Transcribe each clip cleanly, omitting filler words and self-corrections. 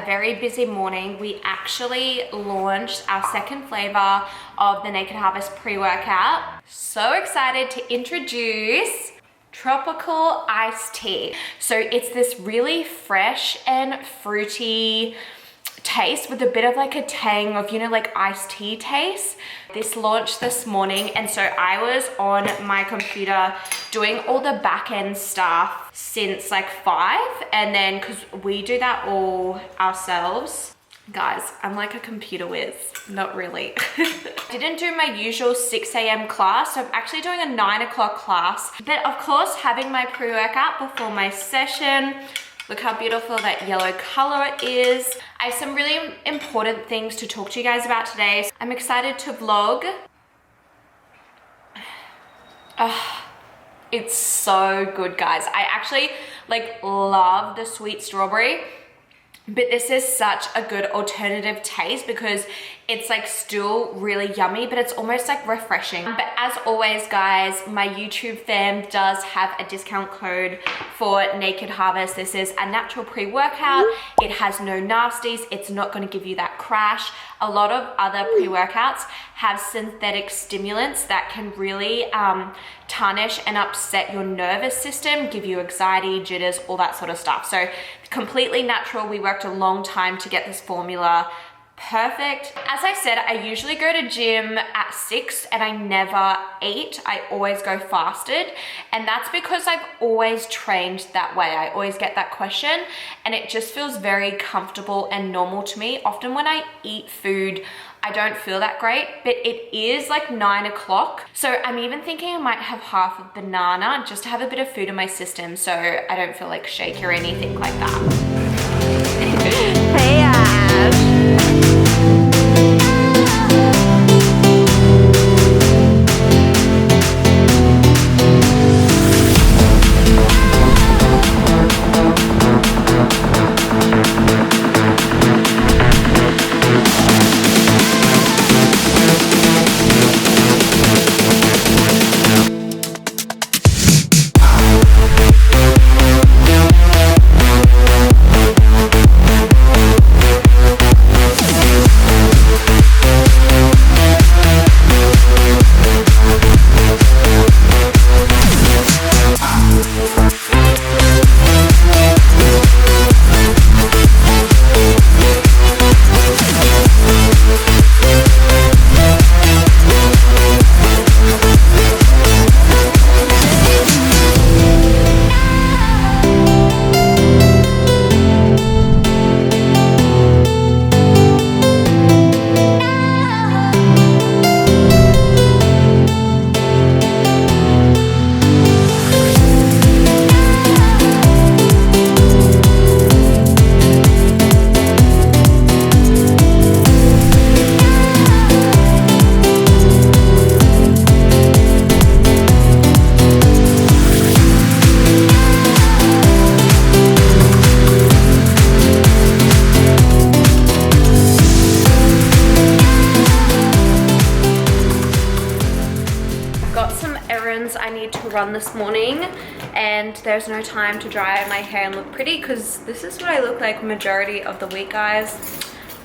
very busy morning. We actually launched our second flavor of the Naked Harvest pre-workout. So excited to introduce tropical iced tea. So it's this really fresh and fruity taste with a bit of like a tang of, you know, like iced tea taste. This launched this morning, and so I was on my computer doing all the back end stuff since like 5, and then because we do that all ourselves. Guys, I'm like a computer whiz. Not really. Didn't do my usual 6 a.m. class, so I'm actually doing a 9 o'clock class. But of course, having my pre-workout before my session. Look how beautiful that yellow color is. I have some really important things to talk to you guys about today. I'm excited to vlog. It's so good, guys. I actually like love the sweet strawberry, but this is such a good alternative taste because it's like still really yummy, but it's almost like refreshing. But as always, guys, my YouTube fam does have a discount code for Naked Harvest. This is a natural pre-workout. It has no nasties. It's not going to give you that crash. A lot of other pre-workouts have synthetic stimulants that can really tarnish and upset your nervous system, give you anxiety, jitters, all that sort of stuff. So completely natural. We worked a long time to get this formula perfect. As I said, I usually go to gym at 6 and I never eat. I always go fasted, and that's because I've always trained that way. I always get that question, and it just feels very comfortable and normal to me. Often when I eat food, I don't feel that great, but it is like 9 o'clock. So I'm even thinking I might have half a banana just to have a bit of food in my system so I don't feel like shaky or anything like that. Hey, Ash. I need to run this morning, and there's no time to dry my hair and look pretty because this is what I look like majority of the week, guys.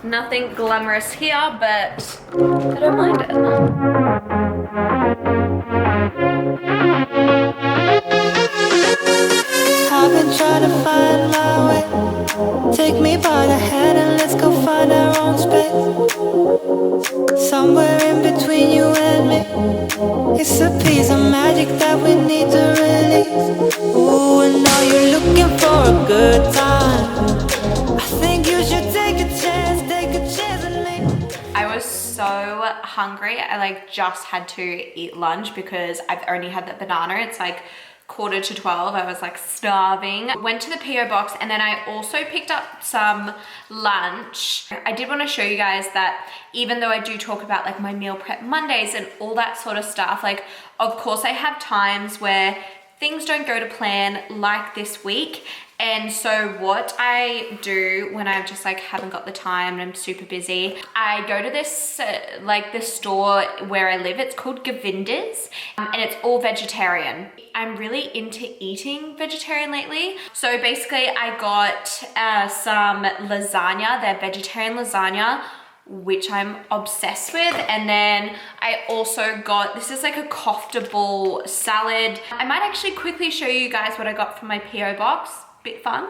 Nothing glamorous here, but I don't mind it. I've been trying to find my way. Take me by the hand and let's go find our own space. Somewhere in between you and me, it's a piece of magic that we need to release. Ooh, and now you're looking for a good time. I think you should take a chance on me. I was so hungry. I like just had to eat lunch because I've only had that banana. It's like 11:45. I was like starving. Went to the PO box, and then I also picked up some lunch. I did want to show you guys that even though I do talk about like my meal prep Mondays and all that sort of stuff, like of course I have times where things don't go to plan like this week. And so what I do when I just like haven't got the time and I'm super busy, I go to this like the store where I live. It's called Govinda's, and it's all vegetarian. I'm really into eating vegetarian lately. So basically I got some lasagna, their vegetarian lasagna, which I'm obsessed with. And then I also got, this is like a kofta salad. I might actually quickly show you guys what I got from my PO box. Bit fun.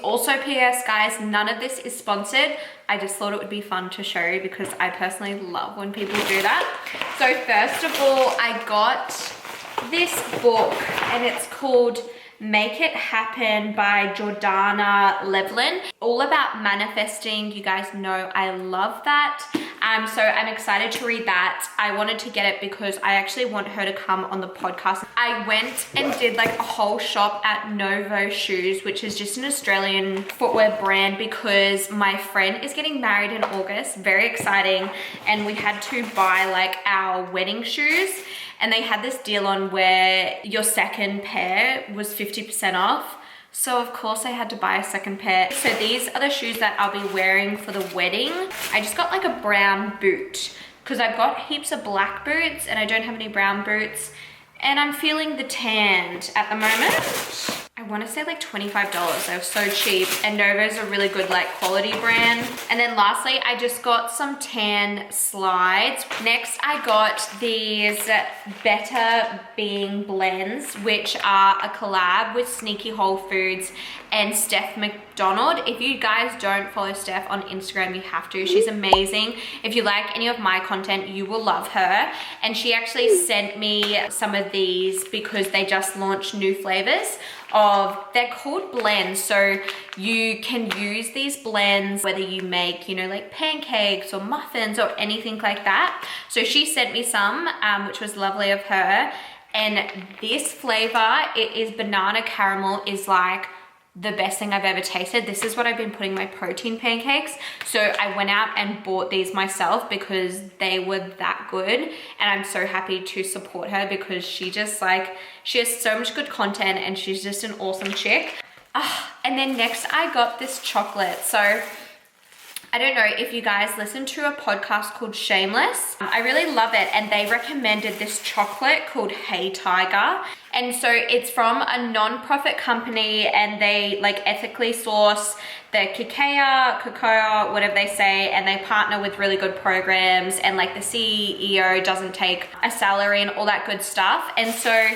Also, PS guys, none of this is sponsored. I just thought it would be fun to show you because I personally love when people do that. So first of all, I got this book and it's called Make It Happen by Jordana Levlin. All about manifesting. You guys know I love that. So I'm excited to read that. I wanted to get it because I actually want her to come on the podcast. I went and did like a whole shop at Novo Shoes, which is just an Australian footwear brand, because my friend is getting married in August. Very exciting. And we had to buy like our wedding shoes. And they had this deal on where your second pair was 50% off. So of course I had to buy a second pair. So these are the shoes that I'll be wearing for the wedding. I just got like a brown boot because I've got heaps of black boots and I don't have any brown boots. And I'm feeling the tanned at the moment. I want to say like $25. They were so cheap, and Novo's a really good like quality brand. And then lastly, I just got some tan slides. Next, I got these Better Being blends, which are a collab with Sneaky Whole Foods and Steph McDonald. If you guys don't follow Steph on Instagram, you have to. She's amazing. If you like any of my content, you will love her. And she actually sent me some of these because they just launched new flavors of, they're called blends. So you can use these blends whether you make, you know, like pancakes or muffins or anything like that. So she sent me some, which was lovely of her. And this flavor, it is banana caramel, is like the best thing I've ever tasted. This is what I've been putting in my protein pancakes. So I went out and bought these myself because they were that good. And I'm so happy to support her because she just like, she has so much good content and she's just an awesome chick. And then next I got this chocolate. So I don't know if you guys listen to a podcast called Shameless. I really love it, and they recommended this chocolate called Hey Tiger. And so it's from a non-profit company, and they like ethically source the cocoa, whatever they say, and they partner with really good programs, and like the CEO doesn't take a salary and all that good stuff. And so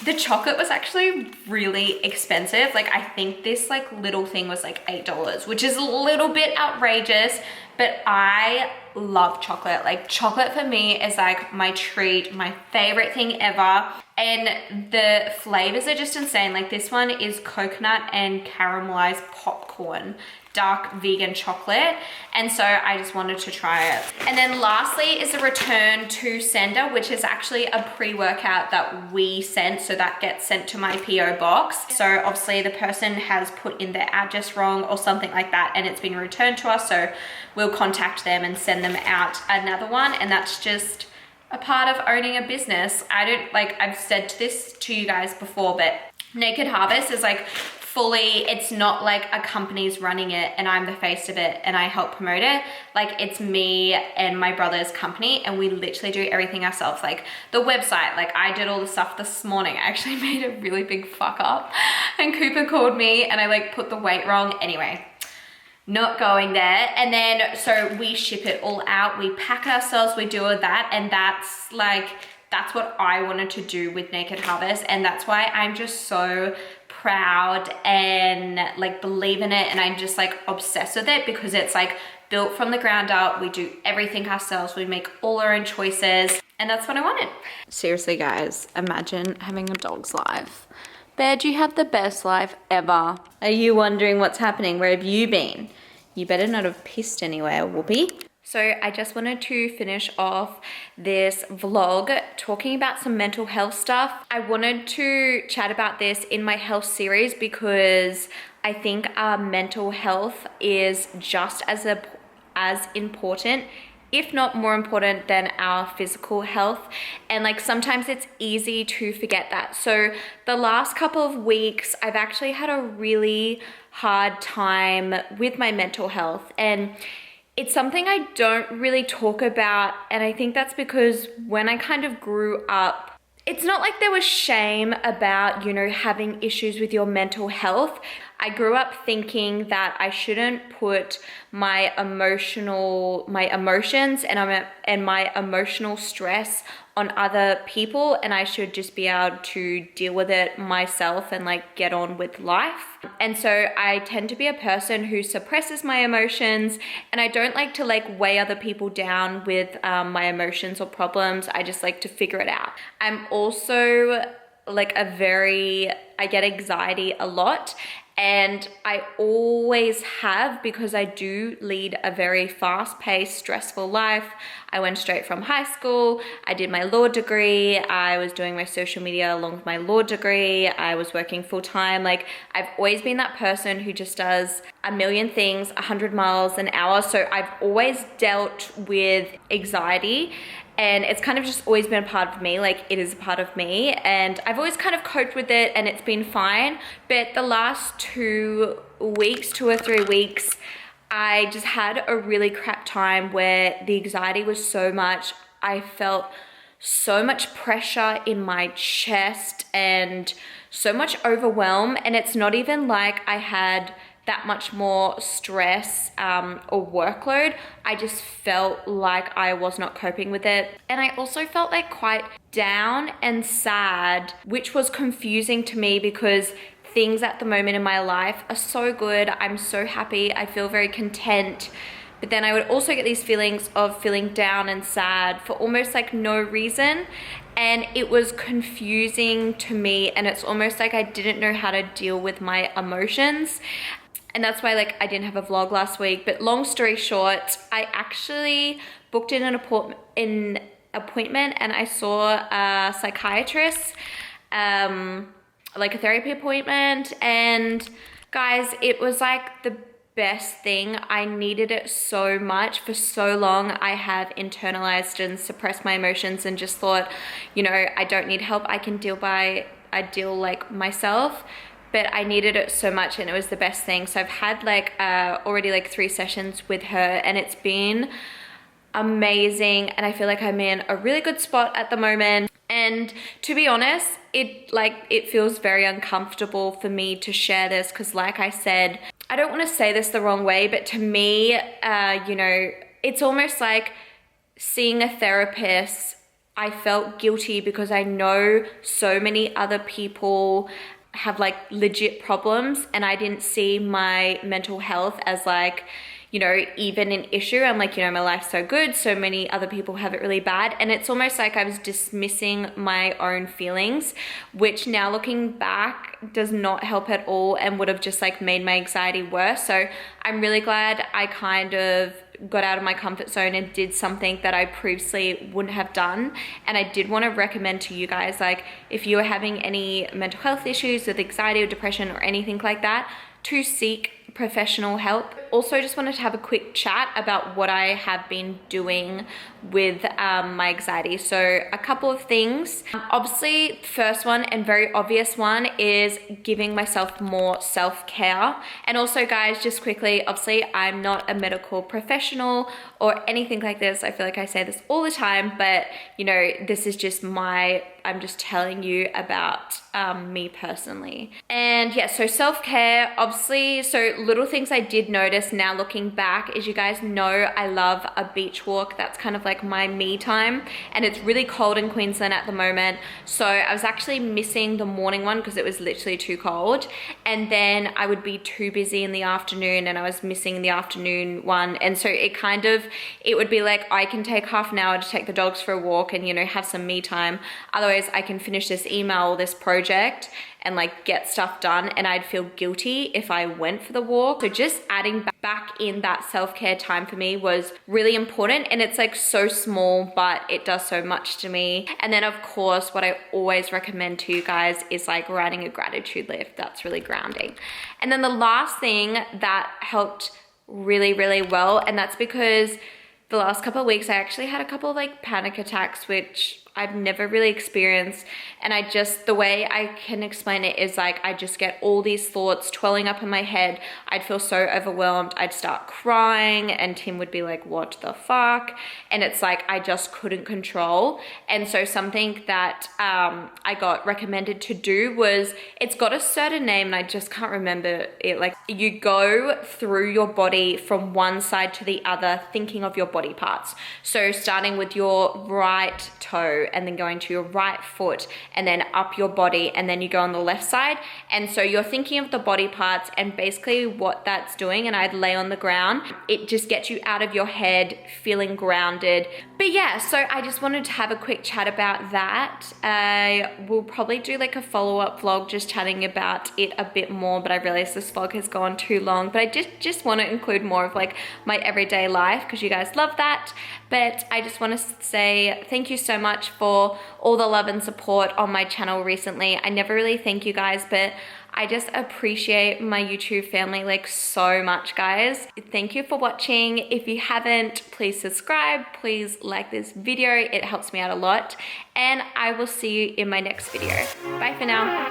the chocolate was actually really expensive. Like I think this like little thing was like $8, which is a little bit outrageous, but I love chocolate. Like chocolate for me is like my treat, my favorite thing ever. And the flavors are just insane. Like this one is coconut and caramelized popcorn, dark vegan chocolate. And so I just wanted to try it. And then lastly is a return to sender, which is actually a pre-workout that we sent. So that gets sent to my PO box. So obviously the person has put in their address wrong or something like that, and it's been returned to us. So we'll contact them and send them out another one. And that's just a part of owning a business. I don't like, I've said this to you guys before, but Naked Harvest is like fully, it's not like a company's running it and I'm the face of it and I help promote it. Like it's me and my brother's company, and we literally do everything ourselves. Like the website, like I did all the stuff this morning. I actually made a really big fuck up and Cooper called me and I like put the weight wrong. Anyway, not going there. And then so we ship it all out, we pack it ourselves, we do all that, and that's what I wanted to do with Naked Harvest. And that's why I'm just so proud and like believe in it, and I'm just like obsessed with it because it's like built from the ground up. We do everything ourselves, we make all our own choices, and that's what I wanted. Seriously guys, imagine having a dog's life. Bear, you have the best life ever. Are you wondering what's happening? Where have you been? You better not have pissed anywhere, whoopee. So I just wanted to finish off this vlog talking about some mental health stuff. I wanted to chat about this in my health series because I think our mental health is just as important if not more important than our physical health. And like sometimes it's easy to forget that. So the last couple of weeks, I've actually had a really hard time with my mental health, and it's something I don't really talk about. And I think that's because when I kind of grew up, it's not like there was shame about, you know, having issues with your mental health. I grew up thinking that I shouldn't put my emotions and my emotional stress on other people, and I should just be able to deal with it myself and like get on with life. And so I tend to be a person who suppresses my emotions, and I don't like to like weigh other people down with my emotions or problems. I just like to figure it out. I'm also like I get anxiety a lot. And I always have, because I do lead a very fast-paced, stressful life. I went straight from high school. I did my law degree. I was doing my social media along with my law degree. I was working full-time. Like, I've always been that person who just does a million things, 100 miles an hour. So I've always dealt with anxiety. And it's kind of just always been a part of me, like it is a part of me. And I've always kind of coped with it and it's been fine. But the last 2 or 3 weeks, I just had a really crap time where the anxiety was so much. I felt so much pressure in my chest and so much overwhelm. And it's not even like I had that much more stress or workload. I just felt like I was not coping with it. And I also felt like quite down and sad, which was confusing to me because things at the moment in my life are so good. I'm so happy. I feel very content. But then I would also get these feelings of feeling down and sad for almost like no reason. And it was confusing to me. And it's almost like I didn't know how to deal with my emotions. And that's why like I didn't have a vlog last week. But long story short, I actually booked in an appointment and I saw a psychiatrist, like a therapy appointment. And guys, it was like the best thing. I needed it so much. For so long I have internalized and suppressed my emotions and just thought, you know, I don't need help. I deal like myself. But I needed it so much and it was the best thing. So I've had like already like 3 sessions with her and it's been amazing. And I feel like I'm in a really good spot at the moment. And to be honest, it feels very uncomfortable for me to share this because like I said, I don't want to say this the wrong way, but to me, you know, it's almost like seeing a therapist. I felt guilty because I know so many other people have like legit problems and I didn't see my mental health as like, you know, even an issue. I'm like, you know, my life's so good, so many other people have it really bad. And it's almost like I was dismissing my own feelings, which now looking back does not help at all and would have just like made my anxiety worse. So I'm really glad I kind of got out of my comfort zone and did something that I previously wouldn't have done. And I did want to recommend to you guys, like if you are having any mental health issues with anxiety or depression or anything like that, to seek professional help. Also just wanted to have a quick chat about what I have been doing with my anxiety. So a couple of things. Obviously, first one and very obvious one is giving myself more self-care. And also guys, just quickly, obviously I'm not a medical professional or anything like this. I feel like I say this all the time, but you know, this is just I'm just telling you about me personally. And yeah, so self-care, obviously, so little things I did notice now looking back is, you guys know I love a beach walk. That's kind of like my me time, and it's really cold in Queensland at the moment. So I was actually missing the morning one because it was literally too cold, and then I would be too busy in the afternoon and I was missing the afternoon one. And so it would be like I can take half an hour to take the dogs for a walk and, you know, have some me time. Otherwise I can finish this email, this project, and like get stuff done, and I'd feel guilty if I went for the walk. So just adding back in that self-care time for me was really important, and it's like so small, but it does so much to me. And then of course, what I always recommend to you guys is like writing a gratitude list. That's really grounding. And then the last thing that helped really, really well, and that's because the last couple of weeks, I actually had a couple of like panic attacks, which I've never really experienced. And the way I can explain it is like, I just get all these thoughts twirling up in my head. I'd feel so overwhelmed. I'd start crying and Tim would be like, what the fuck? And it's like, I just couldn't control. And so something that I got recommended to do was, it's got a certain name and I just can't remember it. Like, you go through your body from one side to the other, thinking of your body parts. So starting with your right toe and then going to your right foot and then up your body, and then you go on the left side. And so you're thinking of the body parts, and basically what that's doing, and I'd lay on the ground, it just gets you out of your head, feeling grounded. But yeah, so I just wanted to have a quick chat about that. I will probably do like a follow-up vlog just chatting about it a bit more, but I realized this vlog has gone too long. But I just want to include more of like my everyday life, because you guys love that. But I just want to say thank you so much for all the love and support on my channel recently. I never really thank you guys, but I just appreciate my YouTube family like so much, guys. Thank you for watching. If you haven't, please subscribe. Please like this video. It helps me out a lot. And I will see you in my next video. Bye for now.